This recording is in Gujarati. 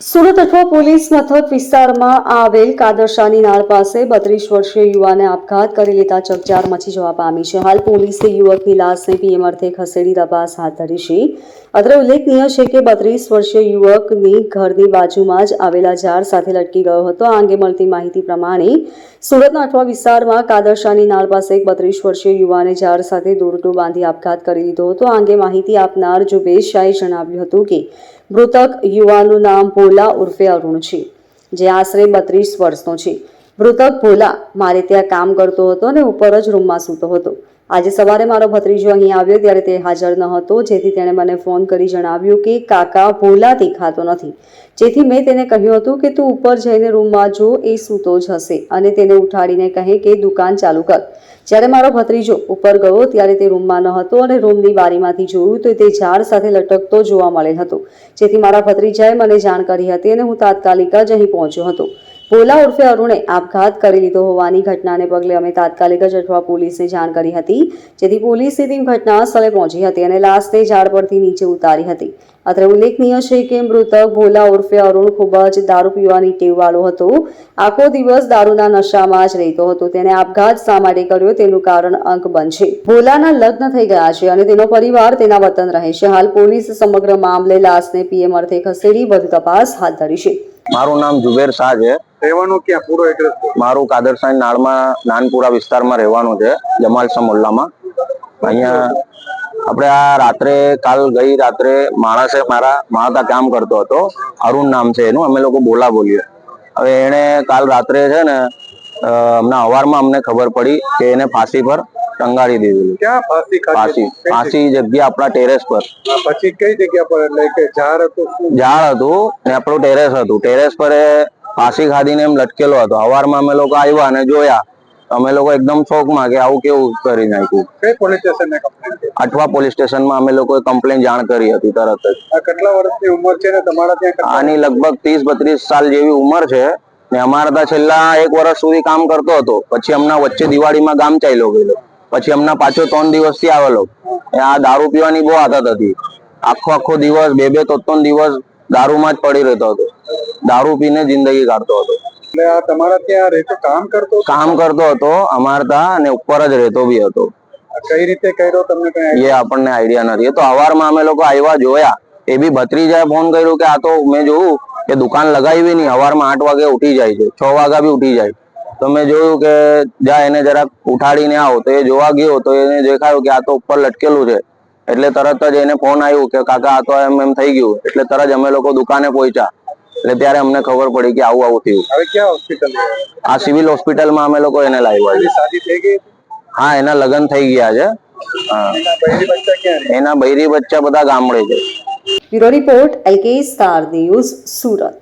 સુરત અઠવા પોલીસ મથક વિસ્તારમાં આવેલ કાદરશાની નાળ પાસે 32 વર્ષીય યુવાને આપઘાત કરી લેતા ચકચાર મચી જવા પામી છે. હાલ પોલીસે યુવકની લાશને પીએમ અર્થે ખસેડી તપાસ હાથ ધરી છે. અત્રે ઉલ્લેખનીય છે કે 32 વર્ષીય યુવકની ઘરની બાજુમાં જ આવેલા ઝાડ સાથે લટકી ગયો હતો. આ અંગે મળતી માહિતી પ્રમાણે સુરતના અઠવા વિસ્તારમાં કાદરશાની નાળ પાસે એક 32 વર્ષીય યુવાને ઝાડ સાથે દોરડો બાંધી આપઘાત કરી લીધો હતો. આ અંગે માહિતી આપનાર જુબેશ શાહે જણાવ્યું હતું કે મૃતક યુવાનનું નામ ભોલા ઉર્ફે અરુણ છે, જે આશરે 32 વર્ષનો છે. મૃતક ભોલા મારે ત્યાં કામ કરતો હતો અને ઉપર જ રૂમમાં સૂતો હતો. આજે સવારે મારો ભત્રીજો અહીં આવ્યો ત્યારે તે હાજર ન હતો, જેથી તેણે મને ફોન કરી જણાવ્યું કે કાકા ભોલા દેખાતો નથી. જેથી મેં તેને કહ્યું હતું કે તું ઉપર જઈને રૂમમાં જો, એ સૂતો જ હશે, અને તેને ઉઠાડીને કહે કે દુકાન ચાલુ કર. જ્યારે મારો ભત્રીજો ઉપર ગયો ત્યારે તે રૂમમાં ન હતો અને રૂમની બારીમાંથી જોયું તો તે ઝાડ સાથે લટકતો જોવા મળેલ હતો. જેથી મારા ભત્રીજાએ મને જાણ કરી હતી અને હું તાત્કાલિક જ અહીં પહોંચ્યો હતો. ભોલા ઉર્ફે અરુણે આપઘાત કરી લીધો હોવાની ઘટનાને પગલે અમે તાત્કાલિક જ અઠવા પોલીસને જાણ કરી હતી, જેથી પોલીસની ટીમ ઘટના સ્થળે પહોંચી હતી અને લાશને ઝાડ પરથી નીચે ઉતારી હતી. અત્રે ઉલ્લેખનીય છે કે મૃતક ભોલા ઉર્ફે અરુણ ખૂબ જ દારૂ પીવાની ટેવવાળો હતો. આખો દિવસ દારૂના નશામાં જ રહેતો હતો. તેને આપઘાત શા માટે કર્યો તેનું કારણ અંક બનશે. ભોલાના લગ્ન થઈ ગયા છે અને તેનો પરિવાર તેના વતન રહે છે. હાલ પોલીસ સમગ્ર મામલે લાશને પીએમ અર્થે ખસેડી વધુ તપાસ હાથ ધરી છે. મારું નામ જુબેર શાહ છે. રહેવાનું ક્યાં? પૂરો એડ્રેસ? મારું કાદરશાની નાળમાં નાનપુરા વિસ્તારમાં રહેવાનું છે, જમાલસા મોલ્લામાં. અહીંયા આપણે આ રાત્રે ગઈ રાત્રે માણસે મારા કામ કરતો હતો, અરુણ નામ છે એનું, અમે લોકો બોલા બોલીએ. હવે એને કાલ રાત્રે છે ને હમણાં સવારમાં અમને ખબર પડી કે એને ફાંસી પર ટંગાડી દીધેલું. ક્યાં ફાંસી જગ્યા આપણા ટેરેસ પર. પછી કઈ જગ્યા પર? એટલે કે ઝાડ હતું ને આપણું ટેરેસ હતું. ટેરેસ પર ફાંસી ખાધીને એમ લટકેલો હતો. સવારમાં અમે લોકો આવ્યા અને જોયા, અમે લોકો એકદમ શોકમાં કે આવું કેવું કરી નાખ્યું. કઈ પોલીસ સ્ટેશનને કમ્પ્લેન કરી? અઠવા પોલીસ સ્ટેશનમાં અમે લોકોએ કમ્પ્લેન જાણ કરી હતી તરત જ. આ કેટલા વર્ષની ઉંમર છે ને તમારા ત્યાં? આની લગભગ 30-32 સાલ જેવી ઉંમર છે ને અમારા ત્યાં છેલ્લા 1 વર્ષ સુધી કામ કરતો હતો. પછી હમણાં વચ્ચે દિવાળીમાં ગામ ચાલ્યો ગયેલો. પછી હમણાં પાછો 3 દિવસથી આવેલો. આ દારૂ પીવાની બહુ આદત હતી. આખો દિવસ 2-3 દિવસ દારૂમાં જ પડી રહેતો હતો. દારૂ પીને જિંદગી કાઢતો હતો. એટલે આ તમારા ત્યાં રહેતો કામ કરતો હતો અમારા ત્યાં, અને ઉપર જ રહેતો બી હતો. કઈ રીતે કર્યો તમને કઈ? એ આપણને આઈડિયા નથી. એ તો સવારમાં અમે લોકો આવ્યા જોયા, એ બી ભત્રીજાએ ફોન કર્યો કે આ તો મેં જોયું કે દુકાન લગાવી નહીં, સવારમાં 8 વાગે ઉઠી જાય છે, 6 વાગ્યા બી ઉઠી જાય. તો મેં જોયું કે જા એને જરાક ઉઠાડીને આવો. તો એ જોવા ગયો તો એને દેખાયું કે આ તો ઉપર લટકેલું છે. એટલે તરત જ એને ફોન આવ્યું કે કાકા આ તો એમ થઈ ગયું. એટલે તરત જ અમે લોકો દુકાને પહોંચ્યા. એટલે ત્યારે અમને ખબર પડી કે આવું થયું. હવે ક્યાં હોસ્પિટલ? આ સિવિલ હોસ્પિટલમાં અમે લોકો એને લાવ્યા. શાદી થઈ ગઈ? હા, એના લગ્ન થઈ ગયા છે. એના બૈરી બચ્ચા બધા ગામડે છે. Bureau report, LK star news, Surat.